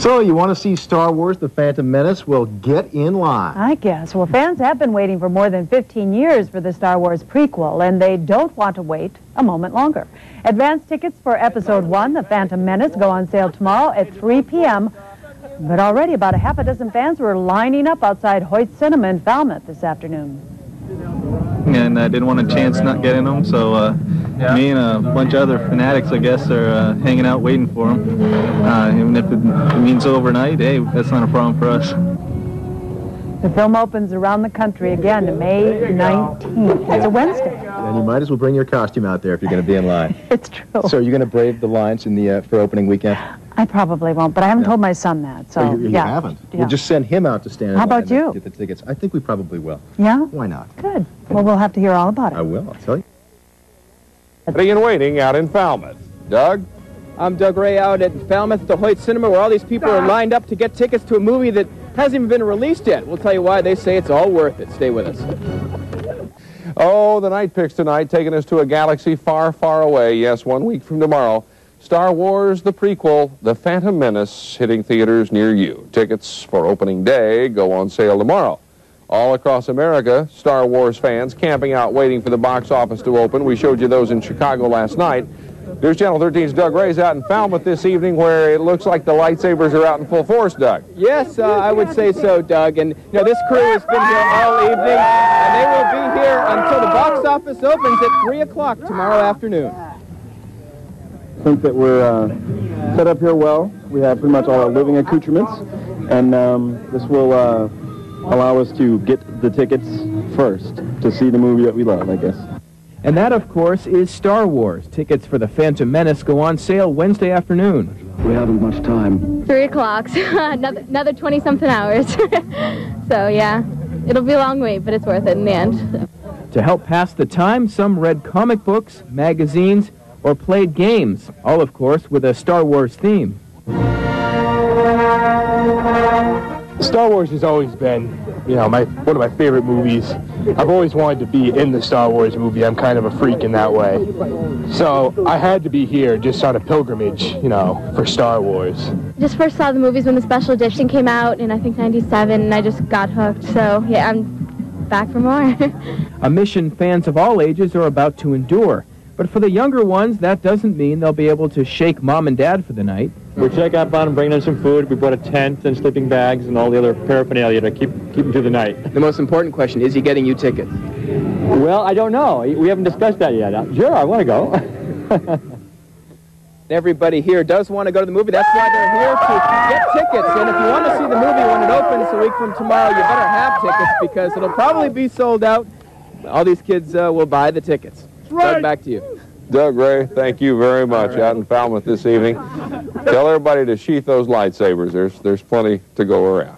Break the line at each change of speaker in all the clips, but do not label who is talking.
So, you want to see Star Wars: The Phantom Menace? Well, get in line.
I guess. Well, fans have been waiting for more than 15 years for the Star Wars prequel, and they don't want to wait a moment longer. Advance tickets for Episode 1, The Phantom Menace, go on sale tomorrow at 3 p.m., but already about a half a dozen fans were lining up outside Hoyt Cinema in Falmouth this afternoon.
And I didn't want a chance not getting them, so me and a bunch of other fanatics, I guess, are hanging out waiting for them. Even if it means overnight, hey, that's not a problem for us.
The film opens around the country again May 19th. It's a Wednesday.
And you might as well bring your costume out there if you're going to be in line.
It's true.
So, are you going to brave the lines in the for opening weekend?
I probably won't, but I haven't told my son that. So
you haven't?
Yeah.
We'll just send him out to stand in
How
line
about you?
and get the tickets. I think we probably will.
Yeah?
Why not?
Good. Well, we'll have to hear all about it.
I will, I'll tell you.
Ready and waiting out in Falmouth. Doug?
I'm Doug Ray out at Falmouth at the Hoyt Cinema, where all these people are lined up to get tickets to a movie that hasn't even been released yet. We'll tell you why. They say it's all worth it. Stay with us.
Oh, the night picks tonight, taking us to a galaxy far, far away. Yes, 1 week from tomorrow. Star Wars, the prequel, The Phantom Menace, hitting theaters near you. Tickets for opening day go on sale tomorrow. All across America, Star Wars fans camping out waiting for the box office to open. We showed you those in Chicago last night. There's Channel 13's Doug Ray's out in Falmouth this evening, where it looks like the lightsabers are out in full force, Doug.
Yes, I would say so, Doug. And, you know, this crew has been here all evening, and they will be here until the box office opens at 3 o'clock tomorrow afternoon.
I think that we're set up here well. We have pretty much all our living accoutrements, and this will allow us to get the tickets first to see the movie that we love, I guess.
And that, of course, is Star Wars. Tickets for The Phantom Menace go on sale Wednesday afternoon.
We haven't much time.
3 o'clock, another 20-something hours. So, yeah, it'll be a long wait, but it's worth it in the end.
To help pass the time, some read comic books, magazines, or played games, all, of course, with a Star Wars theme.
Star Wars has always been, you know, one of my favorite movies. I've always wanted to be in the Star Wars movie. I'm kind of a freak in that way. So I had to be here just on a pilgrimage, you know, for Star Wars.
Just first saw the movies when the special edition came out in, I think, 97, and I just got hooked. So, yeah, I'm back for more.
A mission fans of all ages are about to endure. But for the younger ones, that doesn't mean they'll be able to shake mom and dad for the night.
We're checking up on them, bringing in some food. We brought a tent and sleeping bags and all the other paraphernalia to keep them through the night.
The most important question, is he getting you tickets?
Well, I don't know. We haven't discussed that yet. Sure, I want to go.
Everybody here does want to go to the movie. That's why they're here, to get tickets. And if you want to see the movie when it opens a week from tomorrow, you better have tickets, because it'll probably be sold out. All these kids will buy the tickets. Doug, back to you.
Doug Ray, thank you very much. Out in Falmouth this evening. Tell everybody to sheath those lightsabers. There's plenty to go around.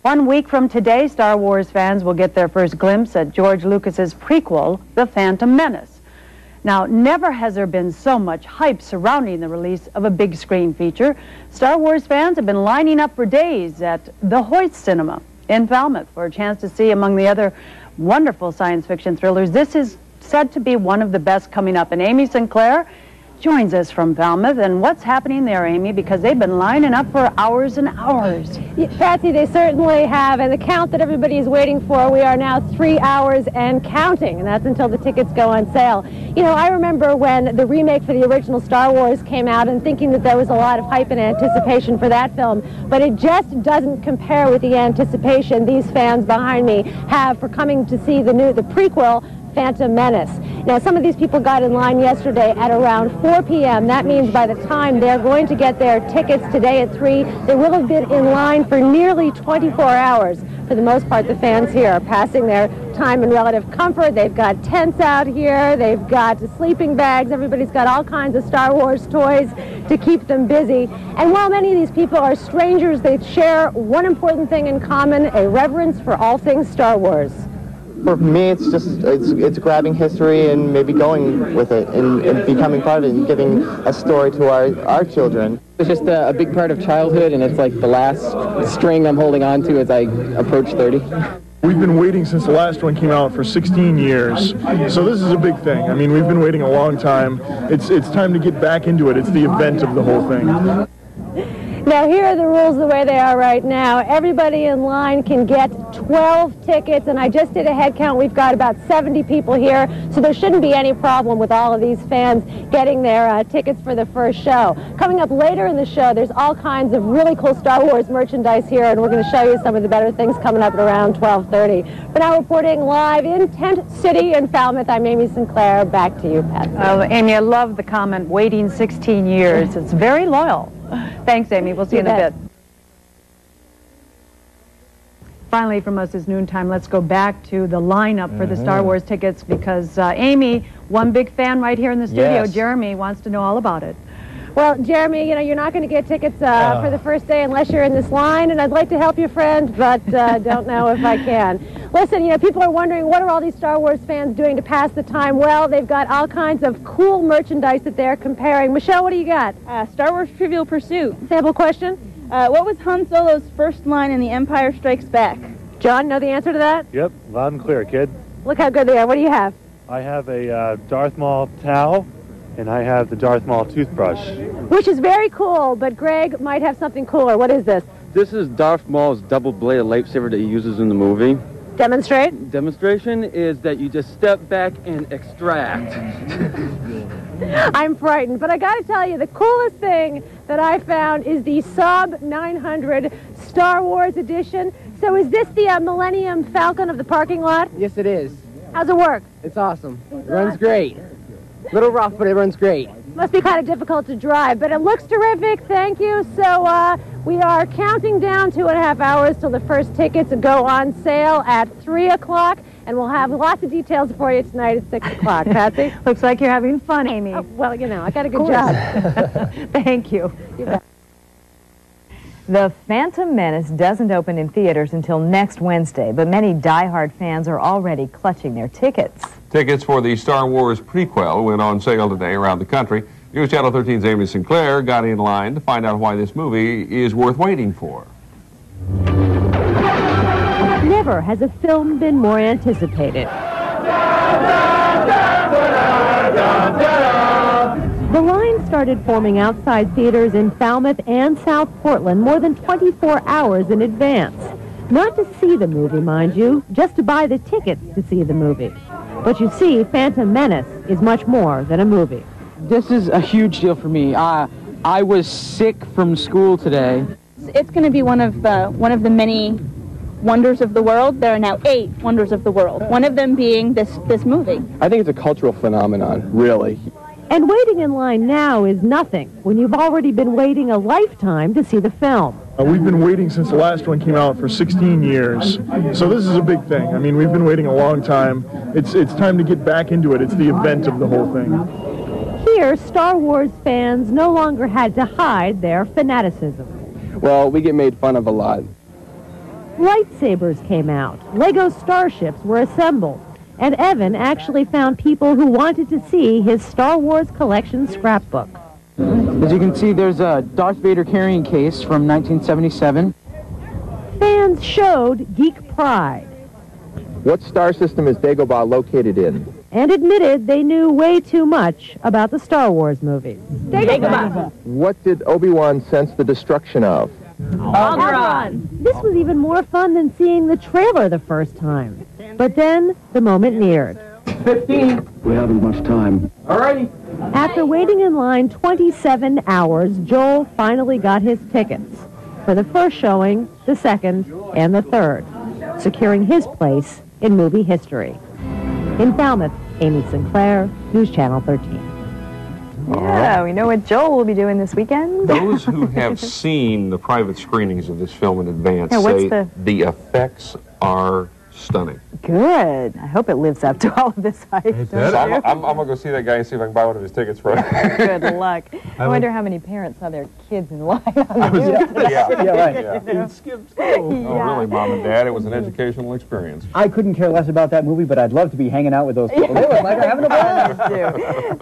1 week from today, Star Wars fans will get their first glimpse at George Lucas's prequel, The Phantom Menace. Now, never has there been so much hype surrounding the release of a big screen feature. Star Wars fans have been lining up for days at the Hoyt Cinema in Falmouth for a chance to see, among the other wonderful science fiction thrillers, this is said to be one of the best coming up. And Amy Sinclair joins us from Falmouth. And what's happening there, Amy? Because they've been lining up for hours and hours.
Yeah, Patsy, they certainly have. And the count that everybody is waiting for, we are now 3 hours and counting. And that's until the tickets go on sale. You know, I remember when the remake for the original Star Wars came out and thinking that there was a lot of hype and anticipation for that film. But it just doesn't compare with the anticipation these fans behind me have for coming to see the prequel, Phantom Menace. Now, some of these people got in line yesterday at around 4 p.m. That means by the time they're going to get their tickets today at 3, they will have been in line for nearly 24 hours. For the most part, the fans here are passing their time in relative comfort. They've got tents out here. They've got sleeping bags. Everybody's got all kinds of Star Wars toys to keep them busy. And while many of these people are strangers, they share one important thing in common, a reverence for all things Star Wars.
For me, it's just it's grabbing history and maybe going with it and becoming part of it and giving a story to our children.
It's just a big part of childhood, and it's like the last string I'm holding on to as I approach 30.
We've been waiting since the last one came out for 16 years, so this is a big thing. I mean, we've been waiting a long time. It's time to get back into it. It's the event of the whole thing.
Now, here are the rules the way they are right now. Everybody in line can get 12 tickets, and I just did a head count. We've got about 70 people here, so there shouldn't be any problem with all of these fans getting their tickets for the first show. Coming up later in the show, there's all kinds of really cool Star Wars merchandise here, and we're going to show you some of the better things coming up at around 12:30. For now, reporting live in Tent City in Falmouth, I'm Amy Sinclair. Back to you, Pat.
Amy, I love the comment, waiting 16 years. It's very loyal. Thanks, Amy. We'll see you in a bit. Finally, from us is noontime. Let's go back to the lineup for the Star Wars tickets because Amy, one big fan right here in the studio, Jeremy, wants to know all about it.
Well, Jeremy, you know, you're not going to get tickets for the first day unless you're in this line, and I'd like to help you, friend, but don't know if I can. Listen, you know, people are wondering, what are all these Star Wars fans doing to pass the time? Well, they've got all kinds of cool merchandise that they're comparing. Michelle, what do you got?
Star Wars Trivial Pursuit.
Sample question?
What was Han Solo's first line in The Empire Strikes Back?
John, know the answer to that?
Yep, loud and clear, kid.
Look how good they are. What do you have?
I have a Darth Maul towel, and I have the Darth Maul toothbrush.
Which is very cool, but Greg might have something cooler. What is this?
This is Darth Maul's double-bladed lightsaber that he uses in the movie.
Demonstrate?
Demonstration is that you just step back and extract.
I'm frightened, but I got to tell you, the coolest thing that I found is the Saab 900 Star Wars edition. So is this the Millennium Falcon of the parking lot?
Yes, it is.
How's it work?
It's awesome. It runs great. A little rough, but it runs great.
Must be kind of difficult to drive, but it looks terrific. Thank you. So we are counting down 2.5 hours till the first tickets go on sale at 3 o'clock, and we'll have lots of details for you tonight at 6 o'clock. Patsy?
Looks like you're having fun, Amy.
Oh, well, you know, I got a good job.
Thank you.
You bet.
The Phantom Menace doesn't open in theaters until next Wednesday, but many die-hard fans are already clutching their tickets.
Tickets for the Star Wars prequel went on sale today around the country. News Channel 13's Amy Sinclair got in line to find out why this movie is worth waiting for.
Never has a film been more anticipated. The line started forming outside theaters in Falmouth and South Portland more than 24 hours in advance. Not to see the movie, mind you, just to buy the tickets to see the movie. But you see, Phantom Menace is much more than a movie.
This is a huge deal for me. I was sick from school today.
It's going to be one of the many wonders of the world. There are now 8 wonders of the world, one of them being this movie.
I think it's a cultural phenomenon, really.
And waiting in line now is nothing when you've already been waiting a lifetime to see the film.
We've been waiting since the last one came out for 16 years, so this is a big thing. I mean, we've been waiting a long time. It's time to get back into it. It's the event of the whole thing.
Here, Star Wars fans no longer had to hide their fanaticism.
Well, we get made fun of a lot.
Lightsabers came out, Lego starships were assembled, and Evan actually found people who wanted to see his Star Wars collection scrapbook.
As you can see, there's a Darth Vader carrying case from 1977.
Fans showed geek pride.
What star system is Dagobah located in?
And admitted they knew way too much about the Star Wars movies.
Dagobah.
What did Obi-Wan sense the destruction of?
Alderaan. This was even more fun than seeing the trailer the first time. But then, the moment neared.
15.
We haven't much time.
All righty.
After waiting in line 27 hours, Joel finally got his tickets for the first showing, the second, and the third, securing his place in movie history. In Falmouth, Amy Sinclair, News Channel 13.
Yeah, we know what Joel will be doing this weekend.
Those who have seen the private screenings of this film in advance say the effects are stunning.
Good. I hope it lives up to all of this hype.
I'm going to go see that guy and see if I can buy one of his tickets for him.
Good luck. I wonder how many parents saw their kids in line on the news.
Yeah. It skipped school. Oh, really, Mom and Dad? It was an educational experience.
I couldn't care less about that movie, but I'd love to be hanging out with those people. They look like they're having a blast.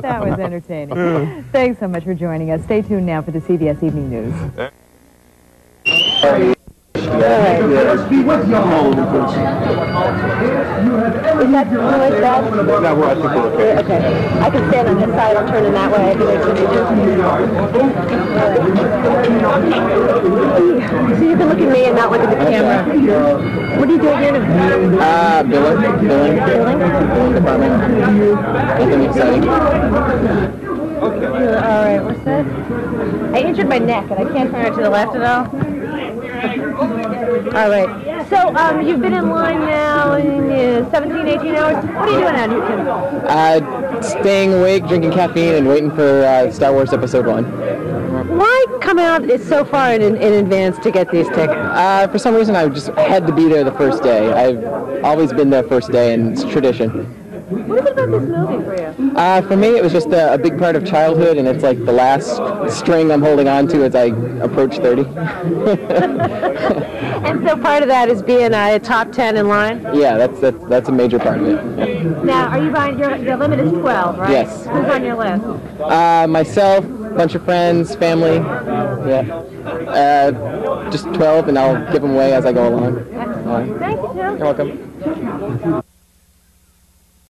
That was entertaining. Thanks so much for joining us. Stay tuned now for the CBS Evening News.
Let's be with you all.
Is that really bad?
No, I think we're okay.
Okay. I can stand on this side. I'll turn in that way. I can make sure you do. So you can look at me and not look at the camera. What are you doing here now?
Billing.
Billing?
Department. Nothing exciting.
All right, what's that? I injured my neck and I can't turn it to the left at all. All right. So you've been in line now in 17, 18 hours. What are you doing out here, Tim?
Staying awake, drinking caffeine, and waiting for Star Wars Episode 1.
Why come out so far in advance to get these tickets?
For some reason, I just had to be there the first day. I've always been there first day, and it's tradition.
What is it about this movie for you?
For me, it was just a big part of childhood, and it's like the last string I'm holding on to as I approach 30.
And so part of that is being a top 10 in line?
Yeah, that's a major part of it.
Now, are you buying, your limit is 12, right?
Yes.
Who's on your list?
Myself, bunch of friends, family, yeah. Just 12, and I'll give them away as I go along.
Thank you, Joe.
You're welcome.